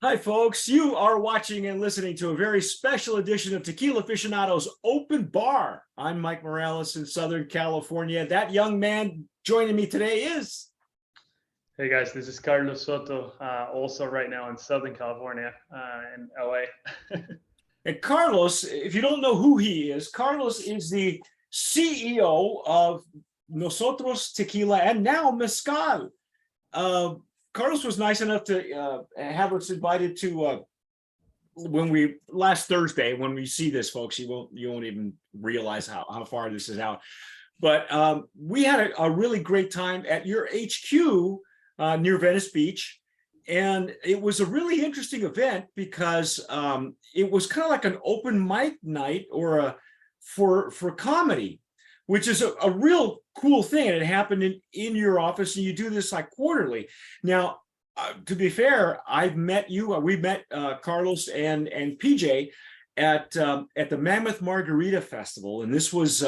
Hi, folks. You are watching and listening to a very special edition of Tequila Aficionado's Open Bar. I'm Mike Morales in Southern California. That young man joining me today is. Hey guys, this is Carlos Soto, also right now in Southern California, in LA. And Carlos, if you don't know who he is, Carlos is the CEO of Nosotros Tequila and now Mezcal. Uh, Carlos was nice enough to have us invited to when we last Thursday, when we see this, folks, you won't even realize how far this is out. But we had a really great time at your HQ near Venice Beach. And it was a really interesting event because it was kind of like an open mic night or for comedy, which is a real cool thing. And it happened in your office, and you do this like quarterly. Now, to be fair, I've met you. We met Carlos and PJ at the Mammoth Margarita Festival, and this was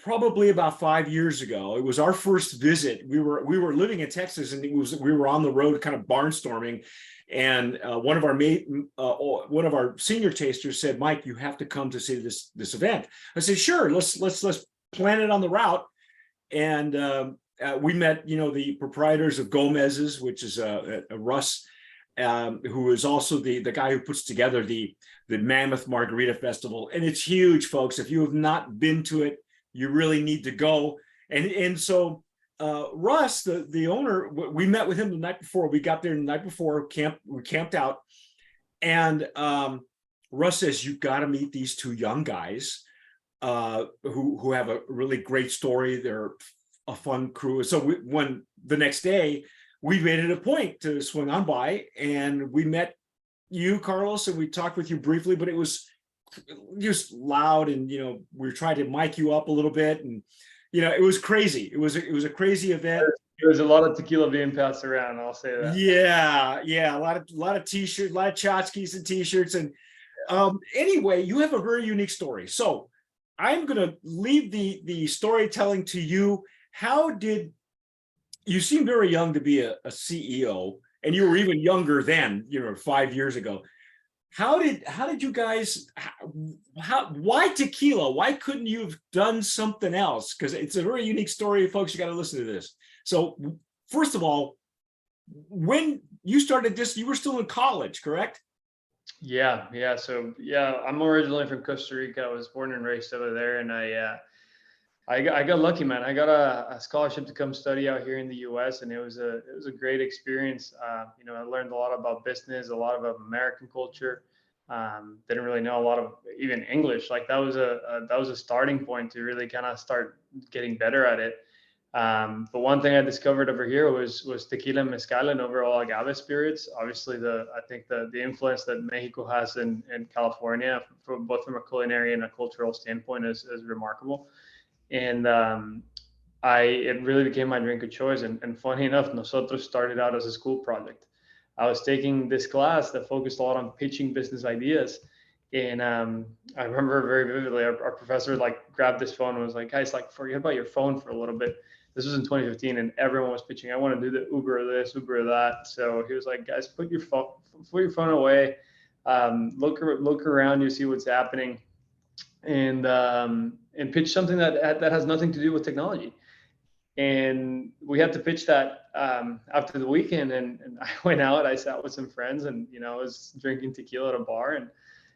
probably about 5 years ago. It was our first visit. We were living in Texas, and we were on the road, kind of barnstorming. And one of our senior tasters said, "Mike, you have to come to see this event." I said, "Sure, let's plan it on the route." And we met, the proprietors of Gomez's, which is a Russ, who is also the guy who puts together the Mammoth Margarita Festival, and it's huge, folks. If you have not been to it, you really need to go. And so Russ, the owner, we met with him the night before. We got there the night before, we camped out, and Russ says, "You've got to meet these two young guys who have a really great story. They're a fun crew." So when the next day, we made it a point to swing on by, and we met you, Carlos, and we talked with you briefly, but it was just loud, and we were trying to mic you up a little bit, and it was crazy. It was a crazy event. There was a lot of tequila being passed around, I'll say that. Yeah, a lot of t-shirts, a lot of tchotchkes and t-shirts. And anyway, you have a very unique story, so I'm going to leave the storytelling to you. How did you seem very young to be a CEO, and you were even younger then, 5 years ago. How did you guys, why tequila? Why couldn't you have done something else? Because it's a very unique story, folks. You got to listen to this. So first of all, when you started this, you were still in college, correct? Yeah. So I'm originally from Costa Rica. I was born and raised over there, and I got lucky, man. I got a scholarship to come study out here in the U.S., and it was a great experience. I learned a lot about business, a lot of American culture. Didn't really know a lot of even English. Like that was a starting point to really kind of start getting better at it. But one thing I discovered over here was tequila and mezcal and overall agave spirits. Obviously, I think the influence that Mexico has in California, both from a culinary and a cultural standpoint, is remarkable. And it really became my drink of choice. And funny enough, Nosotros started out as a school project. I was taking this class that focused a lot on pitching business ideas. And I remember very vividly, our professor grabbed this phone and was like, "Guys, forget about your phone for a little bit." This was in 2015, and everyone was pitching, "I want to do the Uber this, Uber that." So he was like, "Guys, put your phone away, look around you, see what's happening, and pitch something that has nothing to do with technology." And we had to pitch that after the weekend, and I went out. I sat with some friends, and I was drinking tequila at a bar,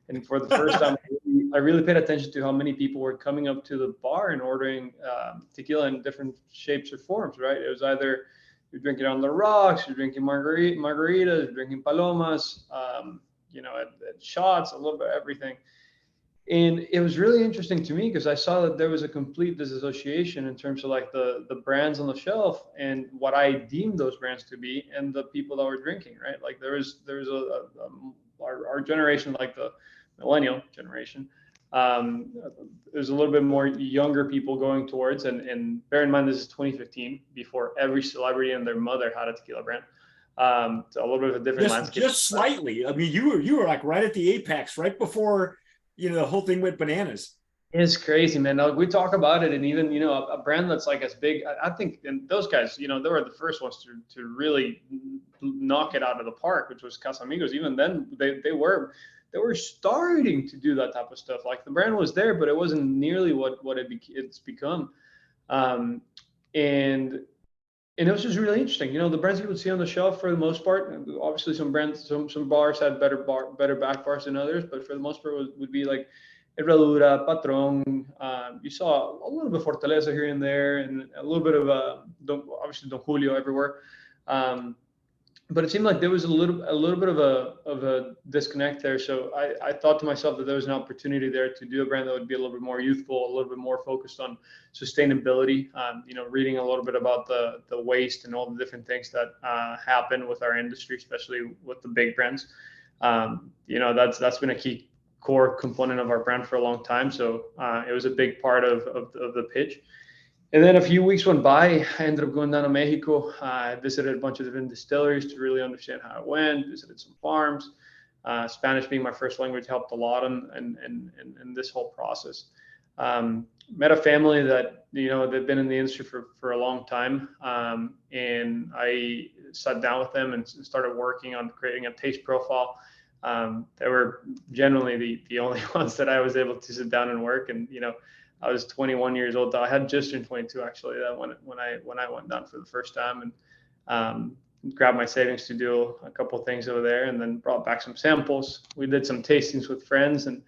and for the first time, I really paid attention to how many people were coming up to the bar and ordering tequila in different shapes or forms. Right? It was either you're drinking on the rocks, you're drinking margaritas, you're drinking palomas, at shots, a little bit of everything. And it was really interesting to me because I saw that there was a complete disassociation in terms of the brands on the shelf and what I deemed those brands to be, and the people that were drinking, right? Like there's our generation, like the millennial generation, there's a little bit more younger people going towards, and bear in mind, this is 2015, before every celebrity and their mother had a tequila brand. So a little bit of a different landscape. Just slightly. I mean, you were like right at the apex, right before the whole thing went bananas. It's crazy, man. Now, we talk about it, and even a brand that's like as big. I think, and those guys, they were the first ones to really knock it out of the park, which was Casamigos. Even then, they were starting to do that type of stuff. Like the brand was there, but it wasn't nearly what it's become. And it was just really interesting. You know, the brands you would see on the shelf for the most part, obviously some bars had better back bars than others, but for the most part would be like Herradura, Patron. You saw a little bit of Fortaleza here and there, and a little bit of obviously Don Julio everywhere. But it seemed like there was a little bit of a disconnect there. So I thought to myself that there was an opportunity there to do a brand that would be a little bit more youthful, a little bit more focused on sustainability. You know, reading a little bit about the waste and all the different things that happen with our industry, especially with the big brands. You know, that's been a key core component of our brand for a long time. So it was a big part of the pitch. And then a few weeks went by. I ended up going down to Mexico. I visited a bunch of different distilleries to really understand how it went, visited some farms. Spanish being my first language helped a lot in this whole process. Met a family that, you know, they've been in the industry for a long time. And I sat down with them and started working on creating a taste profile. They were generally the only ones that I was able to sit down and work. And, you know, I was 21 years old. I had just turned 22 actually. That when I went down for the first time, and grabbed my savings to do a couple of things over there, and then brought back some samples. We did some tastings with friends, and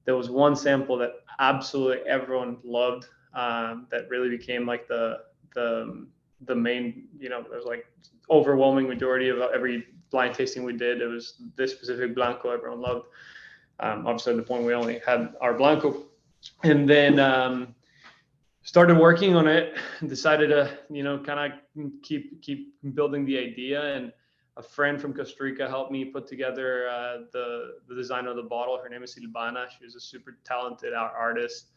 there was one sample that absolutely everyone loved. That really became like the main. You know, there was like overwhelming majority of every blind tasting we did. It was this specific Blanco everyone loved. Obviously, at the point we only had our Blanco. And then started working on it and decided to, you know, kind of keep building the idea. And a friend from Costa Rica helped me put together the design of the bottle. Her name is Silvana. She was a super talented artist.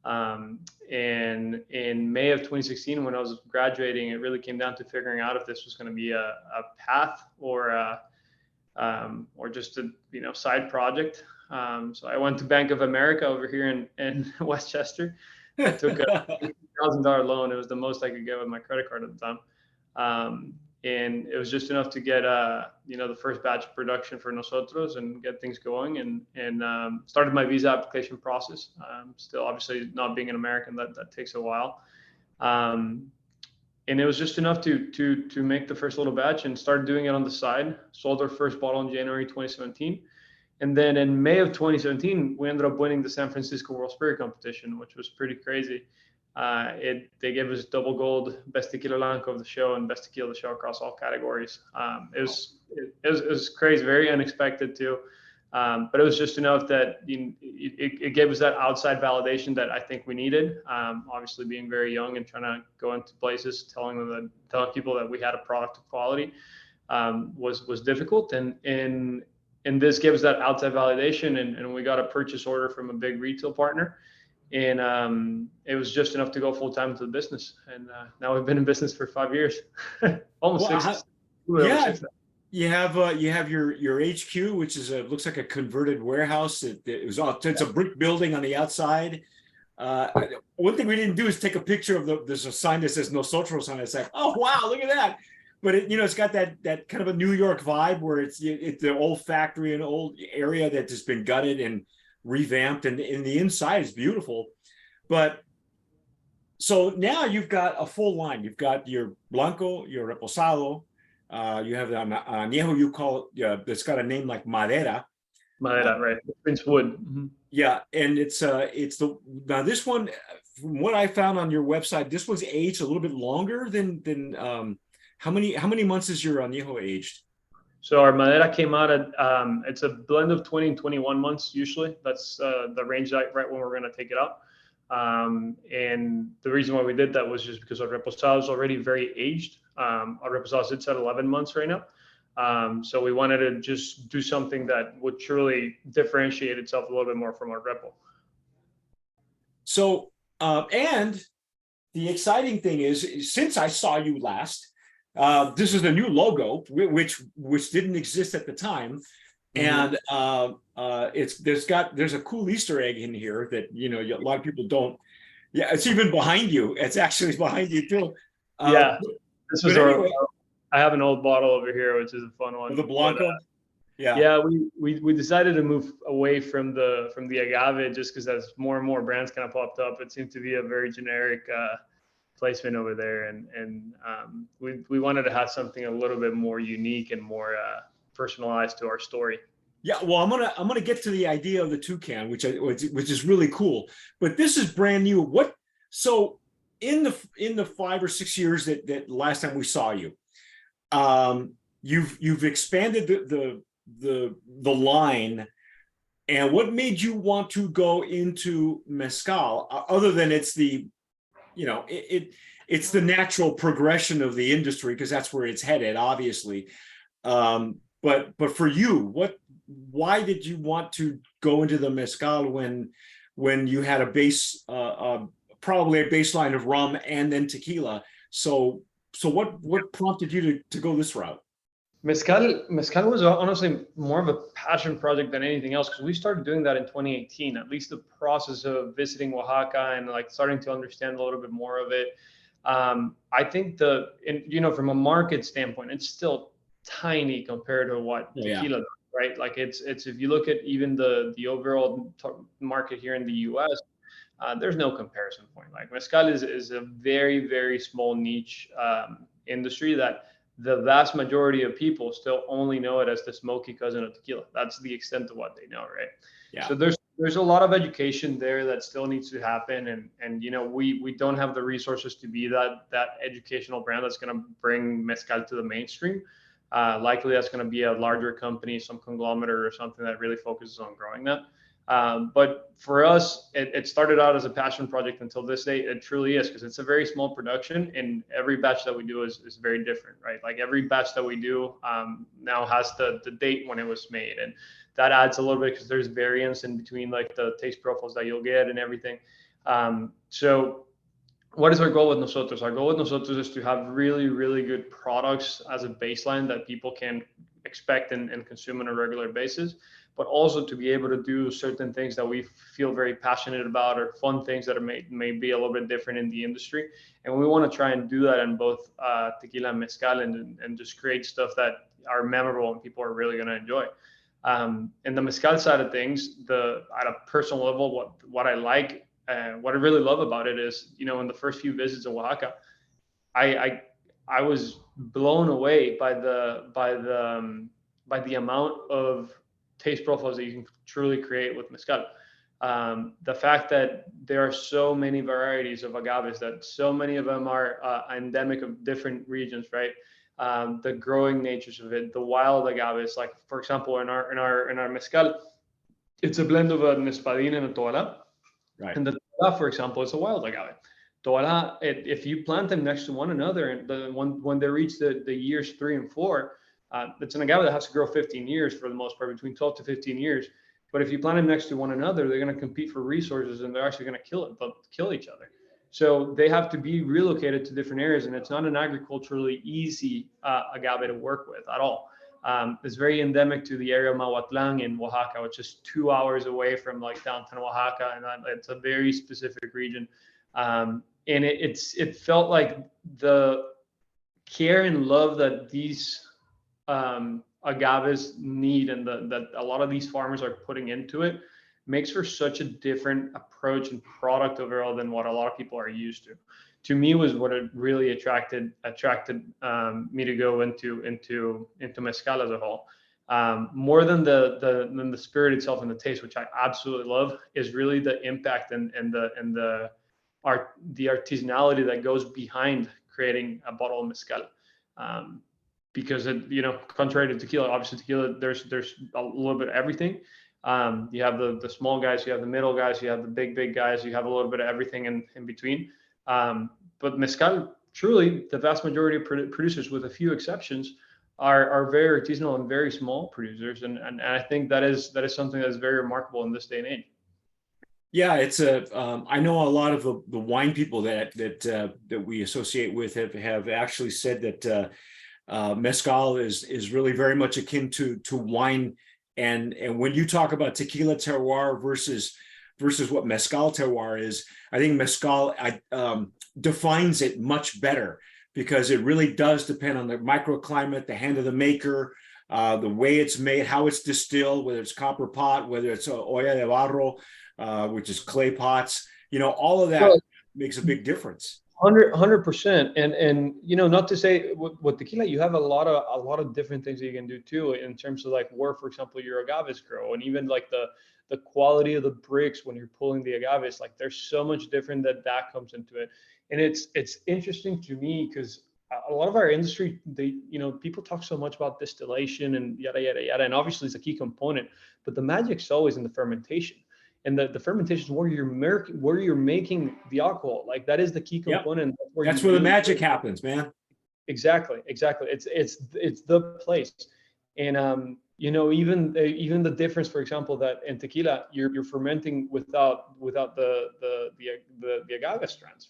And in May of 2016, when I was graduating, it really came down to figuring out if this was going to be a path or just a, you know, side project. So I went to Bank of America over here in Westchester. I took a $1,000 loan. It was the most I could get with my credit card at the time. And it was just enough to get, you know, the first batch of production for Nosotros and get things going, and started my visa application process. Still, obviously, not being an American, that takes a while. And it was just enough to make the first little batch and started doing it on the side. Sold our first bottle in January 2017. And then in May of 2017, we ended up winning the San Francisco World Spirit Competition, which was pretty crazy. They gave us double gold, best tequila blanco of the show, and best tequila of the show across all categories. It was crazy, very unexpected too. But it was just enough that it gave us that outside validation that I think we needed. Obviously, being very young and trying to go into places, telling people that we had a product of quality was difficult. And this gives that outside validation, and we got a purchase order from a big retail partner, and it was just enough to go full time into the business. And now we've been in business for 5 years, almost Well, 6. Yeah, you have your HQ, which is looks like a converted warehouse. It's a brick building on the outside. One thing we didn't do is take a picture of there's a sign that says Nosotros on it. It's like, oh wow, look at that. But it's got that kind of a New York vibe where it's the old factory, an old area that has been gutted and revamped, and the inside is beautiful. But so now you've got a full line. You've got your Blanco, your Reposado. You have the Añejo, you call it, it's got a name like Madera. Madera, right? It's wood. Mm-hmm. Yeah, and now this one, from what I found on your website, this one's aged a little bit longer than how many months is your Añejo aged? So our Madera came out at it's a blend of 20 and 21 months usually. That's the range right when we're going to take it out. And the reason why we did that was just because our Reposado is already very aged. Our Reposado sits at 11 months right now. So we wanted to just do something that would truly differentiate itself a little bit more from our Repo. So, and the exciting thing is, since I saw you last, this is the new logo, which didn't exist at the time. Mm-hmm. And there's a cool Easter egg in here that a lot of people don't. Yeah, it's even behind you. It's actually behind you too. Yeah, this was our I have an old bottle over here, which is a fun one. The Blanco. Yeah. Yeah, we decided to move away from the agave just because as more and more brands kind of popped up, it seemed to be a very generic placement over there, and we wanted to have something a little bit more unique and more personalized to our story. Yeah, well, I'm gonna get to the idea of the toucan, which is really cool. But this is brand new. So in the 5 or 6 years that last time we saw you, you've expanded the line. And what made you want to go into mezcal, other than it's the, it's the natural progression of the industry because that's where it's headed, obviously. But for you, why did you want to go into the mezcal when you had probably a baseline of rum and then tequila? So what prompted you to go this route? Mezcal was honestly more of a passion project than anything else because we started doing that in 2018. At least the process of visiting Oaxaca and like starting to understand a little bit more of it. I think from a market standpoint, it's still tiny compared to what tequila does, right? Like it's if you look at even the overall market here in the U.S., there's no comparison point. Like mezcal is a very, very small niche industry that the vast majority of people still only know it as the smoky cousin of tequila. That's the extent of what they know, right? Yeah. So there's a lot of education there that still needs to happen, and we don't have the resources to be that educational brand that's going to bring mezcal to the mainstream. Likely that's going to be a larger company, some conglomerate or something that really focuses on growing that. But for us, it started out as a passion project until this day. It truly is, because it's a very small production and every batch that we do is very different, right? Like every batch that we do now has the date when it was made. And that adds a little bit because there's variance in between like the taste profiles that you'll get and everything. So what is our goal with Nosotros? Our goal with Nosotros is to have really, really good products as a baseline that people can expect and consume on a regular basis, but also to be able to do certain things that we feel very passionate about or fun things that may be a little bit different in the industry. And we want to try and do that in both tequila and mezcal and just create stuff that are memorable and people are really going to enjoy. In the mezcal side of things, at a personal level, what I like, what I really love about it is, in the first few visits in Oaxaca, I was blown away by the amount of taste profiles that you can truly create with mezcal. The fact that there are so many varieties of agaves, that so many of them are endemic of different regions, right? The growing natures of it, the wild agaves, like for example, in our mezcal, it's a blend of an espadín and a toala. Right. And the toala, for example, is a wild agave. Toala, if you plant them next to one another, and when they reach the years 3 and 4, it's an agave that has to grow 15 years for the most part, between 12 to 15 years. But if you plant them next to one another, they're going to compete for resources and they're actually going to kill each other. So they have to be relocated to different areas, and it's not an agriculturally easy agave to work with at all. It's very endemic to the area of Mahuatlán in Oaxaca, which is 2 hours away from like downtown Oaxaca, and it's a very specific region. And it felt like the care and love that these agaves need and that a lot of these farmers are putting into it makes for such a different approach and product overall than what a lot of people are used to. To me, was what it really attracted me to go into mezcal as a whole. More than the spirit itself and the taste, which I absolutely love, is really the impact and the artisanality that goes behind creating a bottle of mezcal. Because contrary to tequila, obviously tequila, there's a little bit of everything. You have the small guys, you have the middle guys, you have the big guys, you have a little bit of everything in between. But mezcal, truly, the vast majority of producers, with a few exceptions, are very artisanal and very small producers, and I think that is something that is very remarkable in this day and age. Yeah, it's I know a lot of the wine people that we associate with have actually said that mezcal is really very much akin to wine, and when you talk about tequila terroir versus what mezcal terroir is, I think mezcal defines it much better. because it really does depend on the microclimate, the hand of the maker, the way it's made, how it's distilled, whether it's copper pot, whether it's olla de barro, which is clay pots. All of that makes a big difference. 100%. And not to say with tequila, you have a lot of different things that you can do too, in terms of like where, for example, your agaves grow, and even like the quality of the bricks when you're pulling the agaves. Like there's so much different that comes into it. And it's interesting to me because a lot of our industry, people talk so much about distillation and yada yada yada, and obviously it's a key component, but the magic's always in the fermentation. And the fermentation is where you're making the alcohol. Like that is the key component. Yep. That's where the magic happens, man. Exactly. It's the place. And even the difference, for example, that in tequila you're fermenting without the agave strains,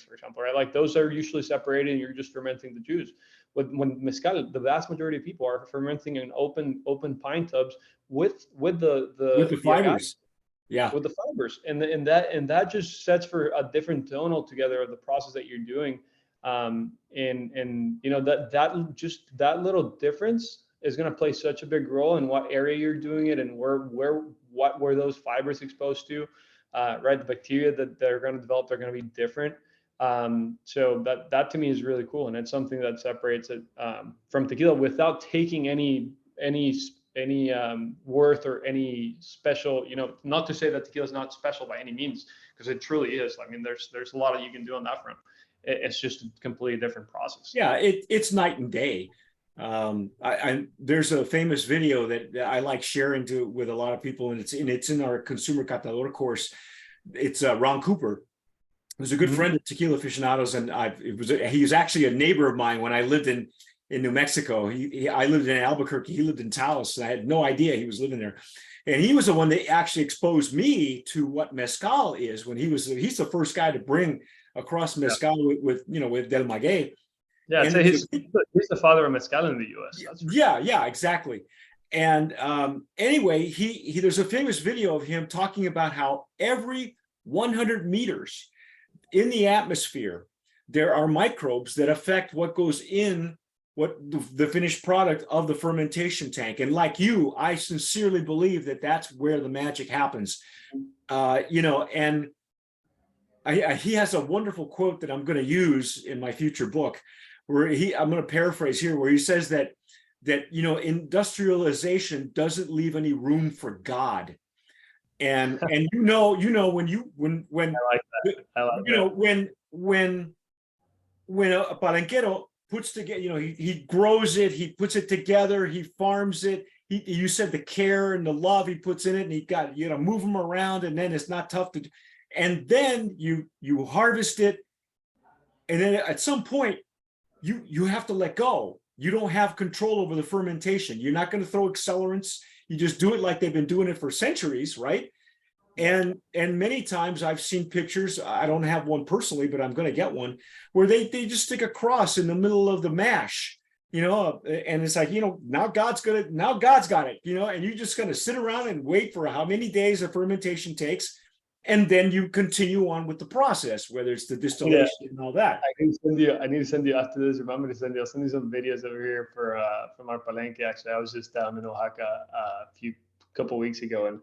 for example, right? Like those are usually separated, and you're just fermenting the juice. When mezcal, the vast majority of people are fermenting in open pine tubs with the fibers. Yeah, with the fibers, and that just sets for a different tone altogether of the process that you're doing. And that little difference is going to play such a big role in what area you're doing it, and where those fibers exposed to, right? The bacteria that they're going to develop, they're going to be different. So that to me is really cool, and it's something that separates it from tequila without taking any worth or any special, not to say that tequila is not special by any means, because it truly is. I mean, there's a lot that you can do on that front. It's just a completely different process. Yeah, it's night and day. There's a famous video that I like sharing with a lot of people, and it's in our consumer catador course. It's Ron Cooper, who's a good friend of Tequila Aficionados, and he was actually a neighbor of mine when I lived in New Mexico. I lived in Albuquerque. He lived in Taos, and I had no idea he was living there. And he was the one that actually exposed me to what mezcal is. He's the first guy to bring across mezcal with Del Maguey. Yeah, so he's the father of mezcal in the U.S. Yeah, exactly. And anyway, there's a famous video of him talking about how every 100 meters in the atmosphere, there are microbes that affect what goes in the finished product of the fermentation tank. And like you, I sincerely believe that that's where the magic happens. And he has a wonderful quote that I'm going to use in my future book, where I'm going to paraphrase here, where he says that industrialization doesn't leave any room for God. And when I like that. When a palenquero puts together, he grows it, he puts it together, he farms it. You said the care and the love he puts in it, and he got, move them around, and then it's not tough to, and then you harvest it, and then at some point you have to let go. You don't have control over the fermentation. You're not going to throw accelerants. You just do it like they've been doing it for centuries, right? And many times I've seen pictures, I don't have one personally, but I'm going to get one, where they just stick a cross in the middle of the mash, and it's like, now God's got it, and you're just going to sit around and wait for how many days the fermentation takes. And then you continue on with the process, whether it's the distillation and all that. I need to send you after this. Remember to send you. I'll send you some videos over here from our palenque. Actually, I was just down in Oaxaca a couple weeks ago, and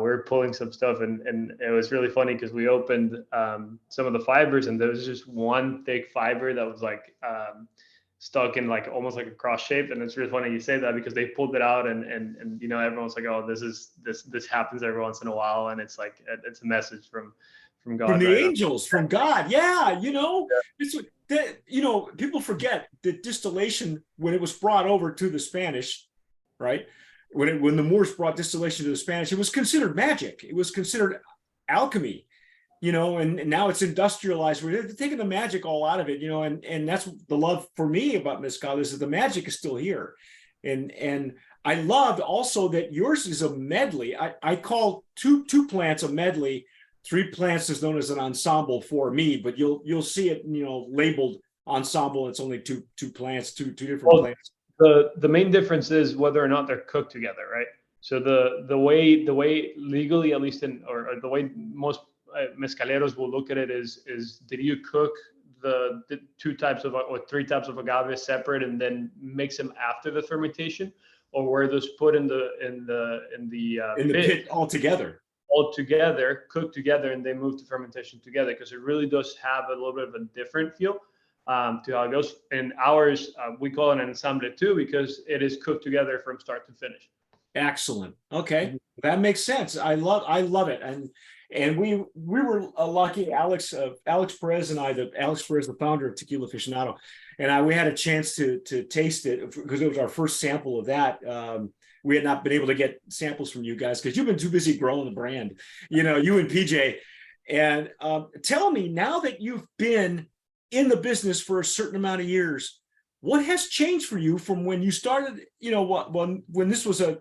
we were pulling some stuff, and it was really funny because we opened some of the fibers, and there was just one thick fiber that was like stuck in like almost like a cross shape. And it's really funny you say that, because they pulled it out, and everyone's like, oh, this happens every once in a while, and it's like it's a message from God, from the angels, from God. It's that, people forget that distillation, when it was brought over to the Spanish, right, when the Moors brought distillation to the Spanish, it was considered magic, it was considered alchemy, and now it's industrialized. We're taking the magic all out of it, and that's the love for me about mezcal, is that the magic is still here. And I loved also that yours is a medley. I call two plants a medley. 3 plants is known as an ensemble for me, but you'll see it, labeled ensemble. It's only two plants, two different plants. The main difference is whether or not they're cooked together, right? So the way legally, at least or the way most mezcaleros will look at it is did you cook the two types of or three types of agave separate and then mix them after the fermentation, or were those put in the pit altogether? all together, cooked together, and they move to fermentation together? Because it really does have a little bit of a different feel to how it goes. And ours, we call it an ensemble too, because it is cooked together from start to finish. Excellent. Okay, that makes sense. I love it. And we were lucky. Alex Perez and I, Alex Perez, the founder of Tequila Aficionado, and we had a chance to taste it because it was our first sample of that. We had not been able to get samples from you guys because you've been too busy growing the brand, you and PJ. And tell me, now that you've been in the business for a certain amount of years, what has changed for you from when you started, when this was a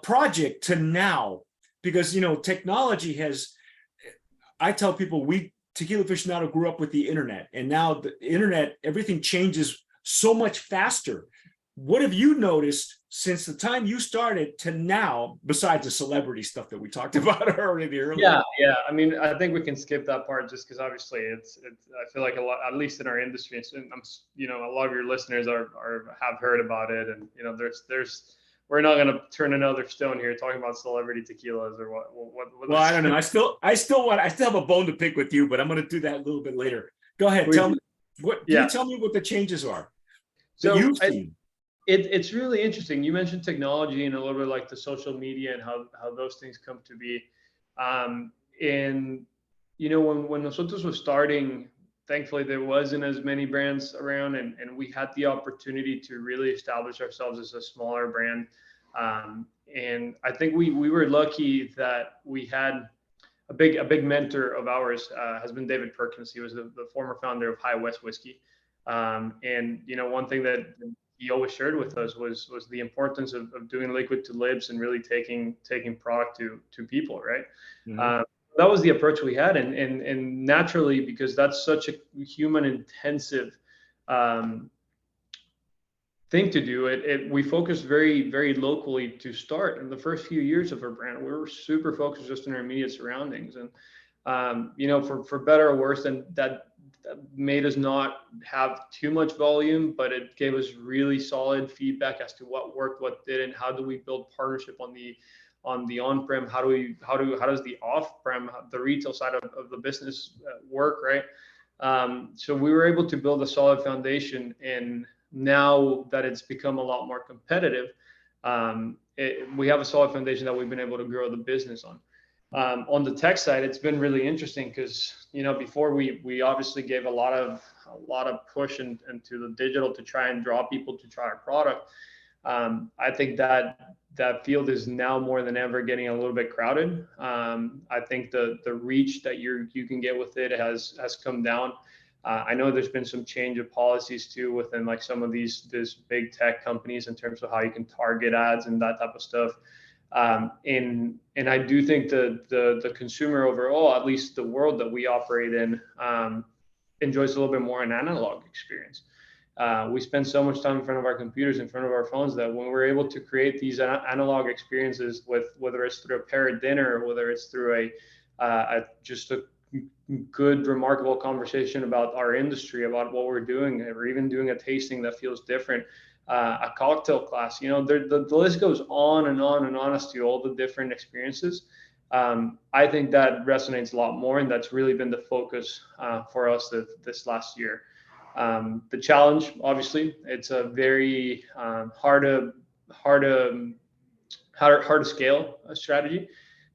project to now? Because technology has, I tell people, Tequila Aficionado grew up with the internet, and now the internet, everything changes so much faster. What have you noticed since the time you started to now, besides the celebrity stuff that we talked about earlier? Yeah. I mean, I think we can skip that part just because obviously it's. I feel like a lot, at least in our industry, a lot of your listeners have heard about it, and there's. We're not going to turn another stone here talking about celebrity tequilas or what. Well, I don't know. I still have a bone to pick with you, but I'm going to do that a little bit later. Go ahead. Tell me what. Can you tell me what the changes are that you've seen? It's really interesting. You mentioned technology and a little bit like the social media and how those things come to be. And when Nosotros was starting, thankfully there wasn't as many brands around, and we had the opportunity to really establish ourselves as a smaller brand. And I think we were lucky that we had a big mentor of ours has been David Perkins. He was the former founder of High West Whiskey. And one thing that he always shared with us was the importance of doing liquid to lips and really taking product to people, right? Mm-hmm. That was the approach we had, and naturally, because that's such a human intensive thing to do, we focused very, very locally to start. In the first few years of our brand, we were super focused just on our immediate surroundings, and for better or worse, and that made us not have too much volume, but it gave us really solid feedback as to what worked, what didn't, how do we build partnership on the on-prem, how does the off-prem, the retail side of the business work, right? So we were able to build a solid foundation, and now that it's become a lot more competitive, we have a solid foundation that we've been able to grow the business on. On the tech side, it's been really interesting because before we obviously gave a lot of push into the digital to try and draw people to try our product. I think that field is now more than ever getting a little bit crowded. I think the reach that you can get with it has come down. I know there's been some change of policies too within like some of these big tech companies in terms of how you can target ads and that type of stuff. And I do think the consumer overall, at least the world that we operate in, enjoys a little bit more an analog experience. We spend so much time in front of our computers, in front of our phones, that when we're able to create these analog experiences, with whether it's through a parrot dinner or whether it's through just a good, remarkable conversation about our industry, about what we're doing, or even doing a tasting that feels different, a cocktail class, the list goes on and on and on as to all the different experiences. I think that resonates a lot more, and that's really been the focus for us this last year. The challenge, obviously, it's a very hard to scale a strategy,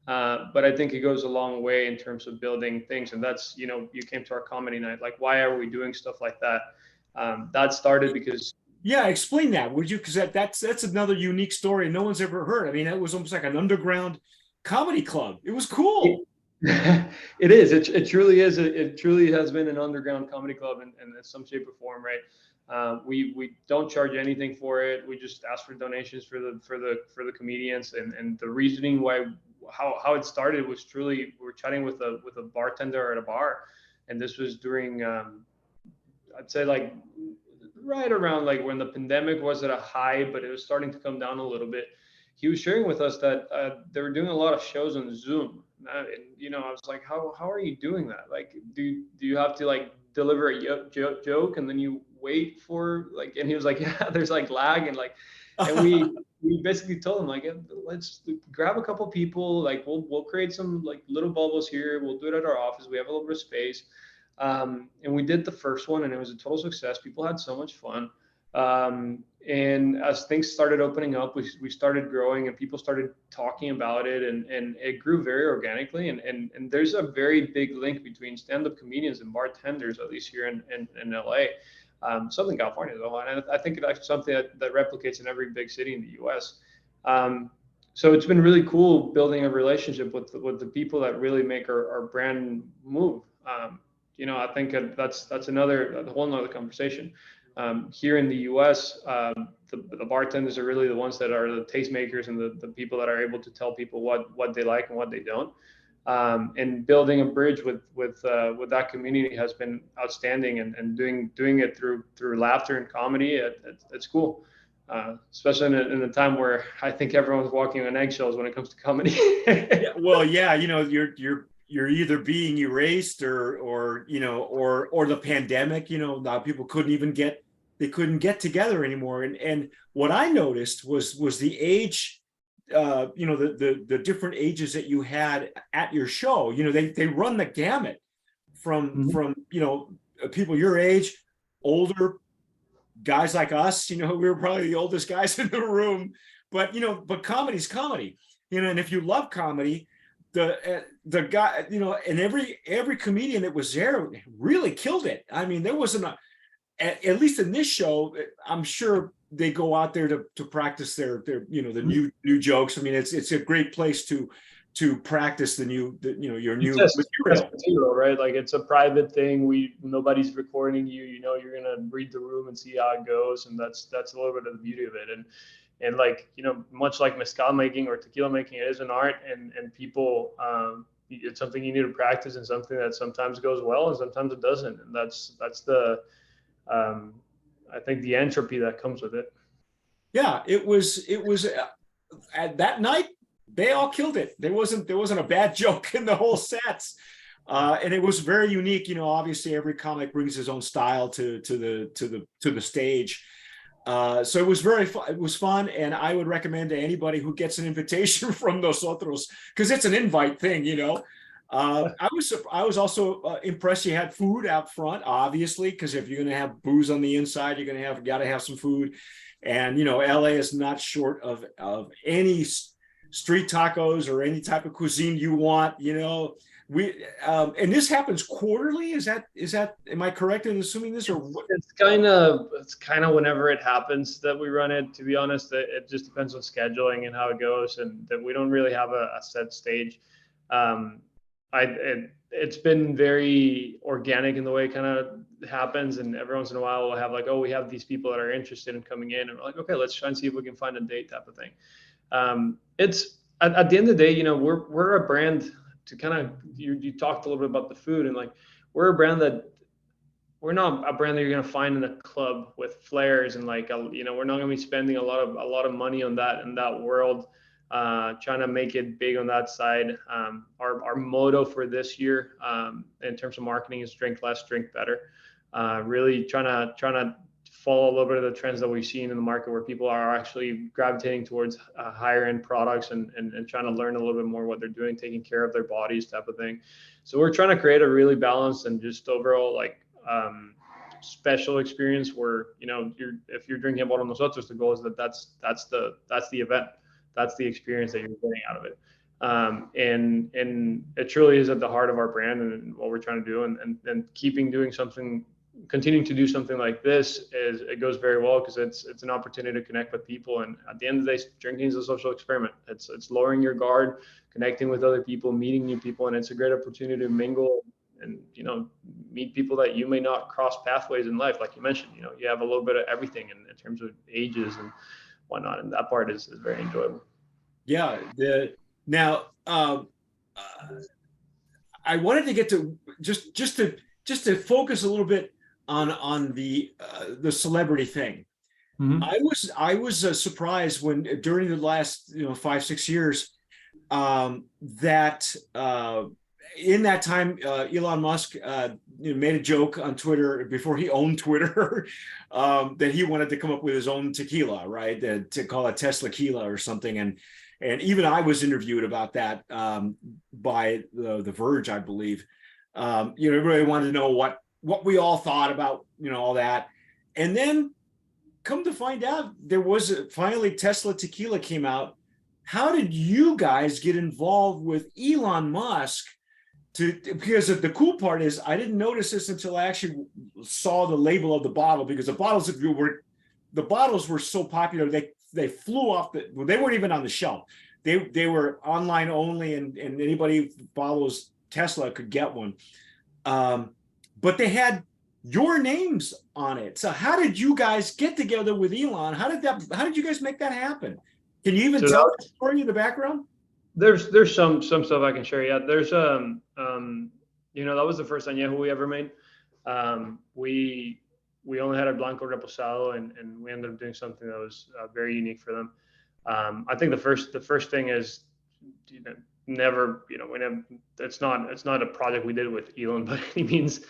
but I think it goes a long way in terms of building things. And that's, you came to our comedy night, like, why are we doing stuff like that? That started because. Yeah, explain that, would you? Because that's another unique story no one's ever heard. I mean, it was almost like an underground comedy club. It was cool. It is. It truly is. It truly has been an underground comedy club in some shape or form, right? We don't charge anything for it. We just ask for donations for the comedians, and the reasoning how it started was truly, we were chatting with a bartender at a bar, and this was during I'd say like right around like when the pandemic was at a high, but it was starting to come down a little bit. he was sharing with us that they were doing a lot of shows on Zoom. And I was like, how are you doing that? Like, do you have to like deliver a joke and then you wait for like? And he was like, yeah, there's like lag and like, and we basically told him like, yeah, let's grab a couple people, like we'll create some like little bubbles here. We'll do it at our office. We have a little bit of space. And we did the first one and it was a total success. People had so much fun. And as things started opening up, we started growing and people started talking about it, and it grew very organically. And there's a very big link between stand-up comedians and bartenders, at least here in LA, Southern California though. And I think it's something that replicates in every big city in the US. So it's been really cool building a relationship with the people that really make our brand move. I think that's a whole nother conversation. Here in the U.S., the bartenders are really the ones that are the tastemakers and the people that are able to tell people what they like and what they don't. And building a bridge with that community has been outstanding, and doing it through laughter and comedy. It's cool, especially in a time where I think everyone's walking on eggshells when it comes to comedy. Yeah, well, yeah, you're either being erased or the pandemic. Now people couldn't get together anymore. And what I noticed was the age, the different ages that you had at your show. They run the gamut from people your age, older guys like us. We were probably the oldest guys in the room, but comedy's comedy. And if you love comedy, the guy, and every comedian that was there really killed it. I mean, there wasn't at least in this show, I'm sure they go out there to practice their the new jokes. I mean, it's a great place to practice your new material, right? Like it's a private thing. Nobody's recording you. You're gonna read the room and see how it goes, and that's a little bit of the beauty of it. And like much like mezcal making or tequila making, it is an art, and people, it's something you need to practice, and something that sometimes goes well and sometimes it doesn't. And that's the I think the entropy that comes with it. Yeah, it was at that night they all killed it. There wasn't a bad joke in the whole sets. And it was very unique. Obviously every comic brings his own style to the stage. So it was very fun. It was fun, and I would recommend to anybody who gets an invitation from Nosotros, because it's an invite thing. I was also impressed you had food out front, obviously, because if you're going to have booze on the inside, you're got to have some food. And LA is not short of any street tacos or any type of cuisine you want. And this happens quarterly. Is that am I correct in assuming this, or what? It's kind of whenever it happens that we run it. To be honest, it just depends on scheduling and how it goes, and that we don't really have a set stage. It's been very organic in the way it kind of happens, and every once in a while we'll have like, oh, we have these people that are interested in coming in, and we're like, okay, let's try and see if we can find a date, type of thing. It's at the end of the day, we're a brand to kind of, you talked a little bit about the food, and like we're a brand that, we're not a brand that you're going to find in a club with flares and like we're not going to be spending a lot of money on that in that world, trying to make it big on that side. Our motto for this year, in terms of marketing, is drink less, drink better. Really trying to follow a little bit of the trends that we've seen in the market, where people are actually gravitating towards higher end products and trying to learn a little bit more what they're doing, taking care of their bodies, type of thing. So we're trying to create a really balanced and just overall like special experience where, if you're drinking a bottle of Nosotros, the goal is that's the event. That's the experience that you're getting out of it. And it truly is at the heart of our brand and what we're trying to do, and continuing to do something like this it goes very well, because it's an opportunity to connect with people. And at the end of the day, drinking is a social experiment. It's lowering your guard, connecting with other people, meeting new people, and it's a great opportunity to mingle and meet people that you may not cross pathways in life. Like you mentioned, you have a little bit of everything in terms of ages and whatnot, and that part is very enjoyable. Yeah. Now I wanted to get to just to focus a little bit on the celebrity thing. Mhm. I was surprised when during the last 5-6 years that in that time Elon Musk made a joke on Twitter before he owned Twitter that he wanted to come up with his own tequila, right? To call it Tesla Tequila or something, and even I was interviewed about that by the Verge, I believe. Everybody wanted to know what we all thought about all that, and then come to find out there was finally Tesla Tequila came out. How did you guys get involved with Elon Musk? Because the cool part is I didn't notice this until I actually saw the label of the bottle, because the bottles were so popular they flew off they weren't even on the shelf. They were online only, and anybody who follows Tesla could get one. But they had your names on it. So how did you guys get together with Elon? How did you guys make that happen? Can you even So tell the story in the background? there's some stuff I can share. Yeah, there's that was the first añejo we ever made. We only had a blanco reposado, and we ended up doing something that was very unique for them. I think the first thing is, never, it's not a project we did with Elon by any means.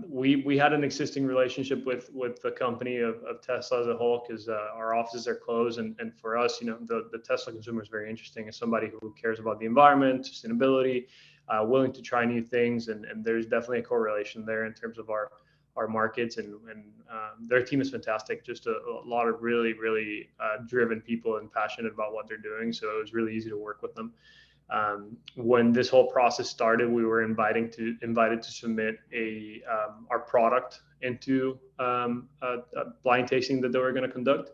We had an existing relationship with the company of Tesla as a whole, because our offices are closed, and for us, the Tesla consumer is very interesting as somebody who cares about the environment, sustainability, willing to try new things, and there's definitely a correlation there in terms of our markets, and their team is fantastic. Just a lot of really really driven people and passionate about what they're doing. So it was really easy to work with them. When this whole process started, we were invited to submit our product into a blind tasting that they were going to conduct.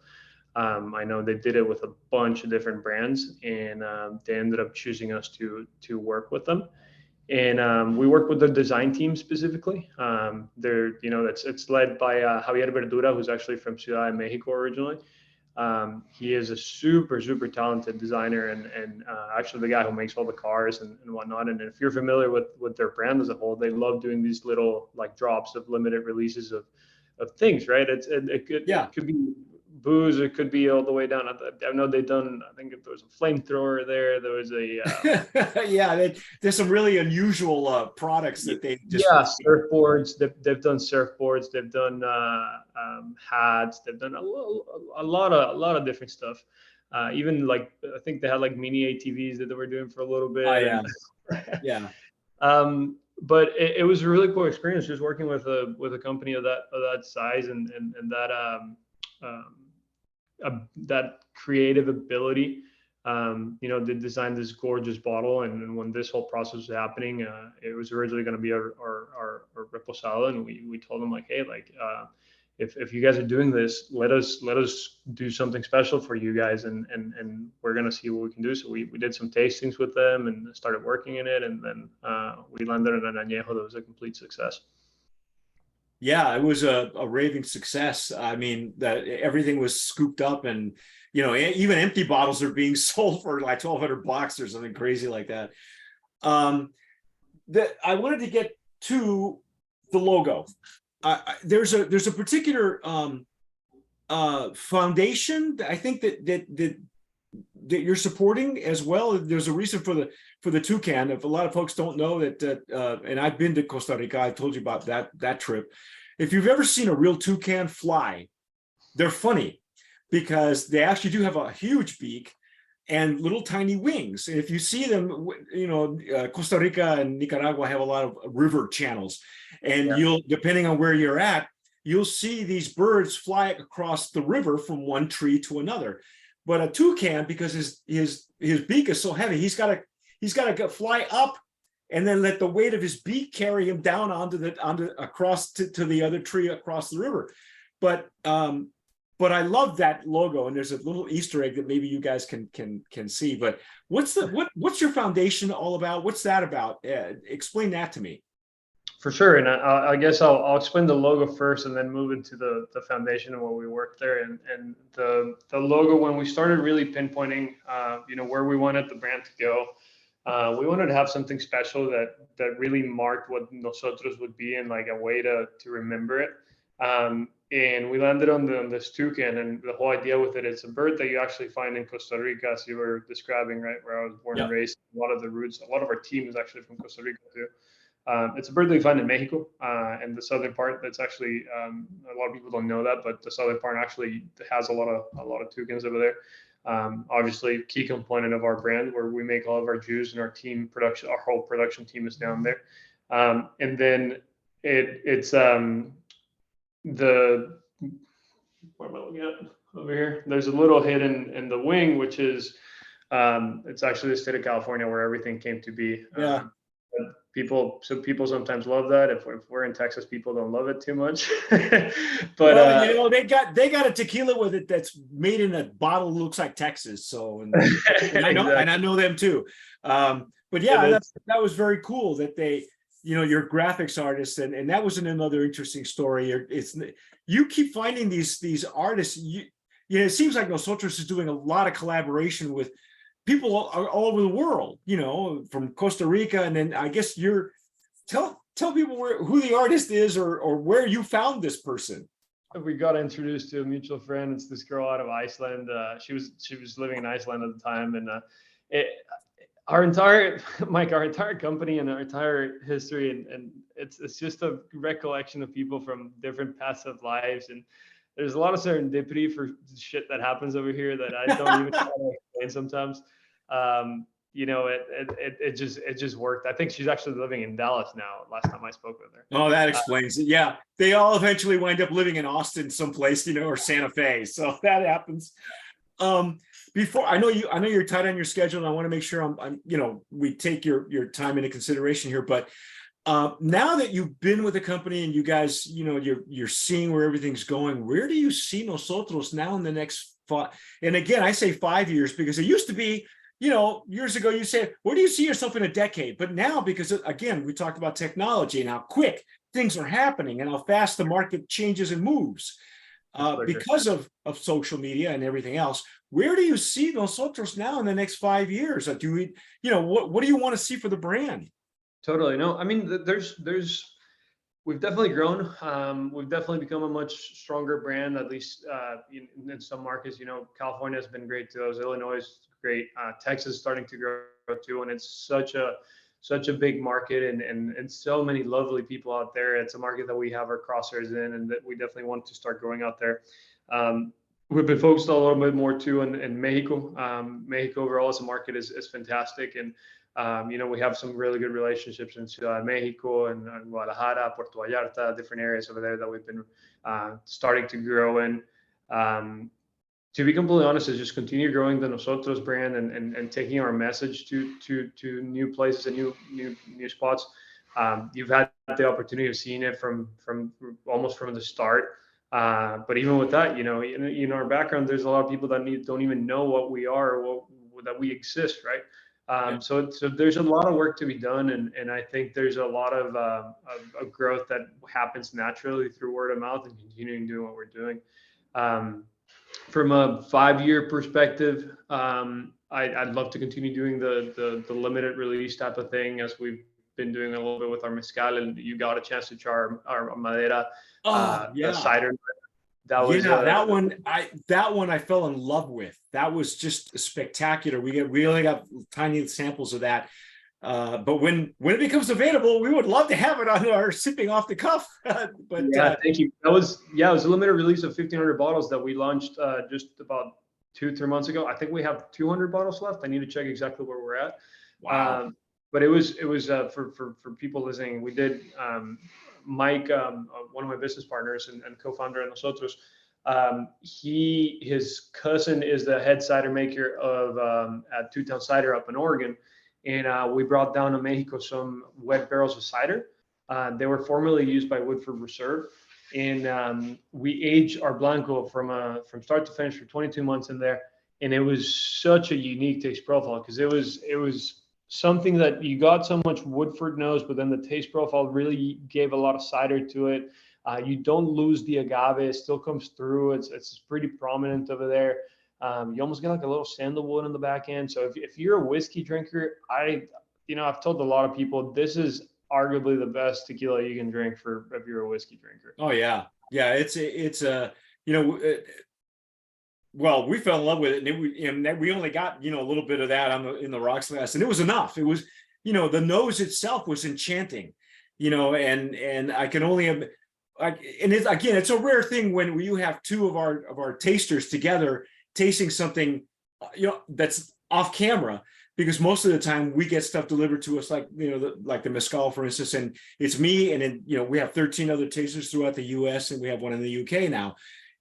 I know they did it with a bunch of different brands, and they ended up choosing us to work with them. And we work with the design team specifically. It's led by Javier Verdura, who's actually from Ciudad de Mexico originally. He is a super, super talented designer, and actually the guy who makes all the cars and whatnot. And if you're familiar with their brand as a whole, they love doing these little like drops of limited releases of things, right? It could be booze, it could be all the way down. I know they've done, I think there was a flamethrower there. There was a Yeah, there's some really unusual products that they just yeah, surfboards. They've done surfboards. They've done hats. They've done a lot of different stuff. Even like I think they had like mini ATVs that they were doing for a little bit. yeah, And yeah. but it was a really cool experience just working with a company of that size, and that creative ability. They designed this gorgeous bottle, and when this whole process was happening, it was originally going to be our reposado, and we told them like, hey, like, if you guys are doing this, let us do something special for you guys, and we're going to see what we can do. So we did some tastings with them and started working in it, and then we landed on an añejo that was a complete success. Yeah, it was a raving success. I mean, that everything was scooped up, and even empty bottles are being sold for like $1,200 or something crazy like that. That I wanted to get to the logo. There's a particular foundation that I think that you're supporting as well. There's a reason for the toucan. If a lot of folks don't know that, and I've been to Costa Rica, I told you about that trip. If you've ever seen a real toucan fly, they're funny because they actually do have a huge beak and little tiny wings. And if you see them, Costa Rica and Nicaragua have a lot of river channels, and you'll, depending on where you're at, you'll see these birds fly across the river from one tree to another. But a toucan, because his beak is so heavy, he's got to fly up and then let the weight of his beak carry him down across to the other tree across the river. But I love that logo, and there's a little Easter egg that maybe you guys can see. But what's your foundation all about? What's that about? Explain that to me. For sure, and I guess I'll explain the logo first, and then move into the foundation and what we work there. And the logo, when we started really pinpointing, where we wanted the brand to go, we wanted to have something special that really marked what Nosotros would be, and like a way to remember it. and we landed on this toucan, and the whole idea with it, it's a bird that you actually find in Costa Rica, as you were describing, right, where I was born and Yeah. raised. A lot of the roots, a lot of our team is actually from Costa Rica too. It's a bird that you find in Mexico, and the southern part. That's actually a lot of people don't know that, but the southern part actually has a lot of toucans over there. Obviously, key component of our brand, where we make all of our juice, and our team production, our whole production team is down there. And then it's the what am I looking at over here? There's a little hidden in the wing, which is it's actually the state of California where everything came to be. Yeah. People sometimes love that. If we're in Texas, people don't love it too much. But well, you know, they got a tequila with it that's made in a bottle that looks like Texas. So, and I know, exactly. and I know them too. But yeah, that was very cool that they, you know, your graphics artist, and that was another interesting story. You keep finding these artists. You know, it seems like Nosotros is doing a lot of collaboration with people all over the world, you know, from Costa Rica, and then I guess tell people who the artist is, or where you found this person. We got introduced to a mutual friend. It's this girl out of Iceland. She was living in Iceland at the time, and our entire our entire company and our entire history, and it's just a recollection of people from different paths of lives, and there's a lot of serendipity for shit that happens over here that I don't even try to explain sometimes. You know, it just worked. I think she's actually living in Dallas now, last time I spoke with her. Oh, that explains it. Yeah, they all eventually wind up living in Austin someplace, you know, or Santa Fe. So that happens. Before I know you're tight on your schedule, and I want to make sure I'm you know, we take your time into consideration here. But now that you've been with the company and you guys, you know, you're seeing where everything's going, where do you see Nosotros now in the next 5? And again, I say 5 years because it used to be, you know, years ago you say, where do you see yourself in a decade? But now, because again, we talked about technology and how quick things are happening and how fast the market changes and moves. Because of social media and everything else, where do you see Nosotros now in the next 5 years? Do we, you know, what do you want to see for the brand? Totally. No, I mean, we've definitely grown. We've definitely become a much stronger brand, at least in some markets. You know, California has been great to us. Illinois is great. Texas is starting to grow too, and it's such a big market, and so many lovely people out there. It's a market that we have our crosshairs in, and that we definitely want to start growing out there. We've been focused a little bit more too in Mexico. Mexico overall as a market is fantastic, and you know, we have some really good relationships in Ciudad de Mexico and Guadalajara, Puerto Vallarta, different areas over there that we've been starting to grow in. To be completely honest, is just continue growing the Nosotros brand and taking our message to new places and new spots. You've had the opportunity of seeing it from almost from the start. But even with that, you know, in our background, there's a lot of people that don't even know what we are, or that we exist, right? So there's a lot of work to be done, and I think there's a lot of growth that happens naturally through word of mouth and continuing doing what we're doing. From a 5-year perspective, I'd love to continue doing the limited release type of thing, as we've been doing a little bit with our mezcal, and you got a chance to try our Madera cider. That one I fell in love with. That was just spectacular. We only got tiny samples of that. But when it becomes available, we would love to have it on our sipping off the cuff. But thank you. It was a limited release of 1,500 bottles that we launched just about 2-3 months ago. I think we have 200 bottles left. I need to check exactly where we're at. Wow. But it was for people listening. We did Mike, one of my business partners and co-founder of Nosotros. His cousin is the head cider maker of at Two Town Cider up in Oregon, and we brought down to Mexico some wet barrels of cider. They were formerly used by Woodford Reserve, and we aged our Blanco from start to finish for 22 months in there, and it was such a unique taste profile because it was something that you got so much Woodford nose, but then the taste profile really gave a lot of cider to it. You don't lose the agave; it still comes through. It's pretty prominent over there. You almost get like a little sandalwood in the back end. So if you're a whiskey drinker, I've told a lot of people this is arguably the best tequila you can drink if you're a whiskey drinker. Oh yeah. Yeah, it's a you know well, we fell in love with it, and we only got a little bit of that on in the rocks glass, and it was enough. It was the nose itself was enchanting, and I can only and it's again, it's a rare thing when you have two of our tasters together tasting something that's off camera, because most of the time we get stuff delivered to us like like the mezcal, for instance, and it's me, and then we have 13 other tasters throughout the US, and we have one in the UK now.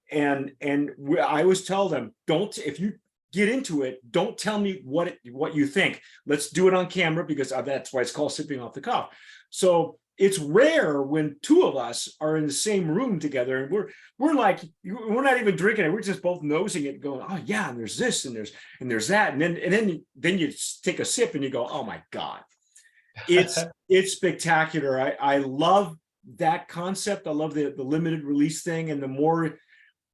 I always tell them, don't, if you get into it, don't tell me what you think. Let's do it on camera, because that's why it's called sipping off the cuff. So it's rare when two of us are in the same room together, and we're like, we're not even drinking it, we're just both nosing it, going, oh yeah, and there's this and there's that, and then you take a sip and you go, oh my God, it's spectacular. I love that concept. I love the limited release thing, and the more,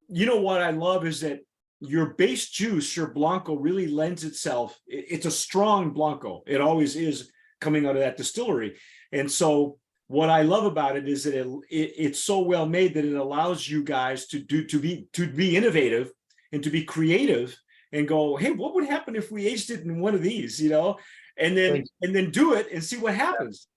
what I love is that your base juice, your Blanco, really lends itself. It's a strong Blanco. It always is, coming out of that distillery. And so what I love about it is that it's so well made that it allows you guys to be innovative and to be creative and go, hey, what would happen if we aged it in one of these, and then do it and see what happens.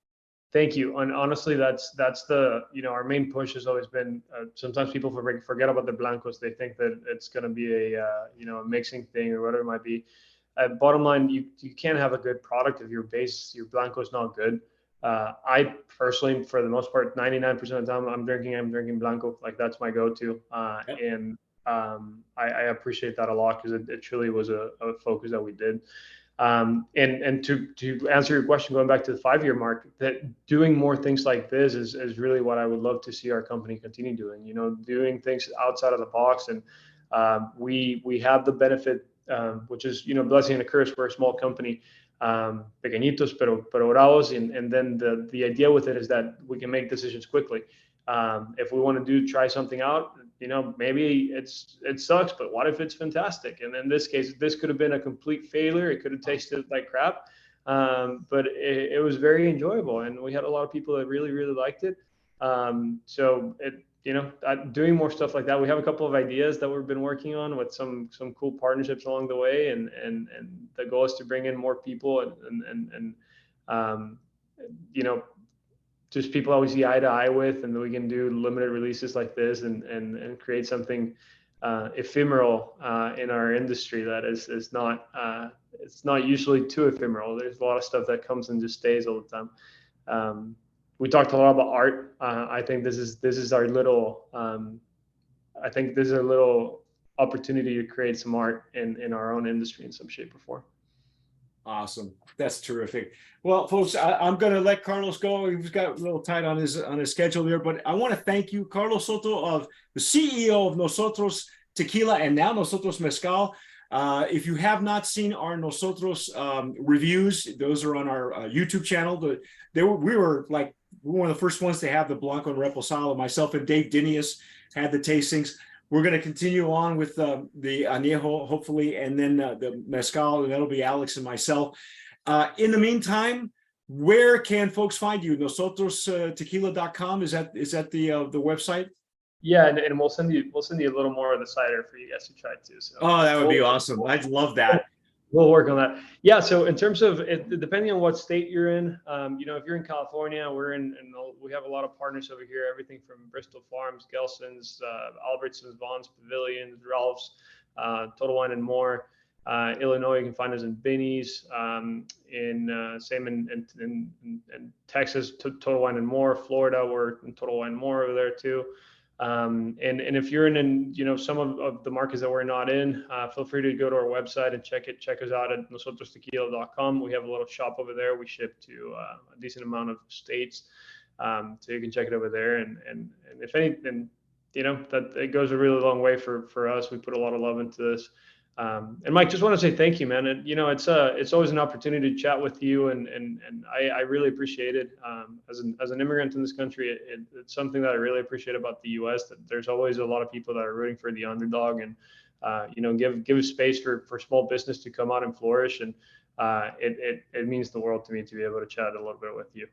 Thank you. And honestly, that's the, our main push has always been, sometimes people forget about the blancos. They think that it's going to be a mixing thing or whatever it might be. Bottom line, you can't have a good product if your blanco is not good. I personally, for the most part, 99% of the time I'm drinking blanco. Like, that's my go-to. Yep. And I appreciate that a lot, because it truly was a focus that we did. And to answer your question, going back to the 5-year mark, that doing more things like this is really what I would love to see our company continue doing. Doing things outside of the box, and we have the benefit, which is blessing and a curse. We're a small company, pequeñitos pero bravos, and then the idea with it is that we can make decisions quickly. If we want to try something out, maybe it sucks, but what if it's fantastic? And in this case, this could have been a complete failure. It could have tasted like crap, but it was very enjoyable, and we had a lot of people that really, really liked it. So doing more stuff like that. We have a couple of ideas that we've been working on with some cool partnerships along the way, and the goal is to bring in more people and just people I always see eye to eye with, and we can do limited releases like this and create something ephemeral in our industry that is not it's not usually too ephemeral. There's a lot of stuff that comes and just stays all the time. We talked a lot about art. I think this is our little I think this is a little opportunity to create some art in our own industry in some shape or form. Awesome. That's terrific. Well, folks, I'm going to let Carlos go. He's got a little tight on his schedule here, but I want to thank you, Carlos Soto, of the CEO of Nosotros Tequila and now Nosotros Mezcal. If you have not seen our Nosotros reviews, those are on our YouTube channel. We were one of the first ones to have the Blanco and Reposado. Myself and Dave Dinius had the tastings. We're going to continue on with the Añejo, hopefully, and then the Mezcal, and that'll be Alex and myself. In the meantime, where can folks find you? NosotosTequila.com, is that the website? Yeah, and we'll send you a little more of the cider for you guys to try too. So. Oh, that would be awesome. I'd love that. We'll work on that. Yeah. So in terms of it, depending on what state you're in, if you're in California, we have a lot of partners over here. Everything from Bristol Farms, Gelson's, Albertsons, Vaughn's, Pavilions, Ralph's, Total Wine and More. Illinois, you can find us in Binny's. Same in Texas, Total Wine and More. Florida, we're in Total Wine and More over there too. And if you're in some of the markets that we're not in, feel free to go to our website and check us out at nosotrostequila.com. We have a little shop over there. We ship to a decent amount of states, so you can check it over there. And if anything, that it goes a really long way for us. We put a lot of love into this. And Mike, just want to say thank you, man. And it's always an opportunity to chat with you, and I really appreciate it. As an immigrant in this country, it's something that I really appreciate about the U.S. That there's always a lot of people that are rooting for the underdog, and give space for small business to come out and flourish. And it means the world to me to be able to chat a little bit with you.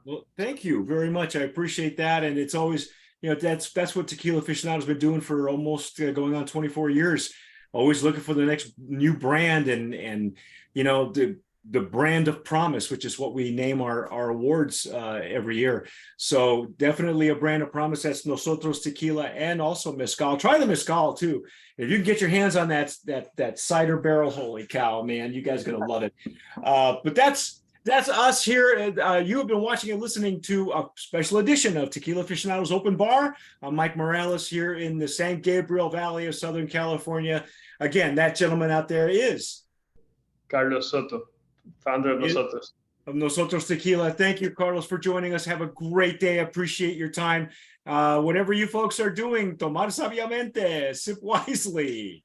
Well, thank you very much. I appreciate that, and it's always you know, that's what Tequila Aficionado has been doing for almost going on 24 years. Always looking for the next new brand, and you know, the brand of promise, which is what we name our awards every year. So definitely a brand of promise. That's Nosotros Tequila and also Mezcal. Try the Mezcal too. If you can get your hands on that cider barrel, holy cow, man, you guys are gonna love it. But that's us here. You have been watching and listening to a special edition of Tequila Aficionado's Open Bar. I'm Mike Morales here in the San Gabriel Valley of Southern California. Again, that gentleman out there is Carlos Soto, founder of Nosotros. Of Nosotros Tequila. Thank you, Carlos, for joining us. Have a great day. Appreciate your time. Whatever you folks are doing, tomar sabiamente, sip wisely.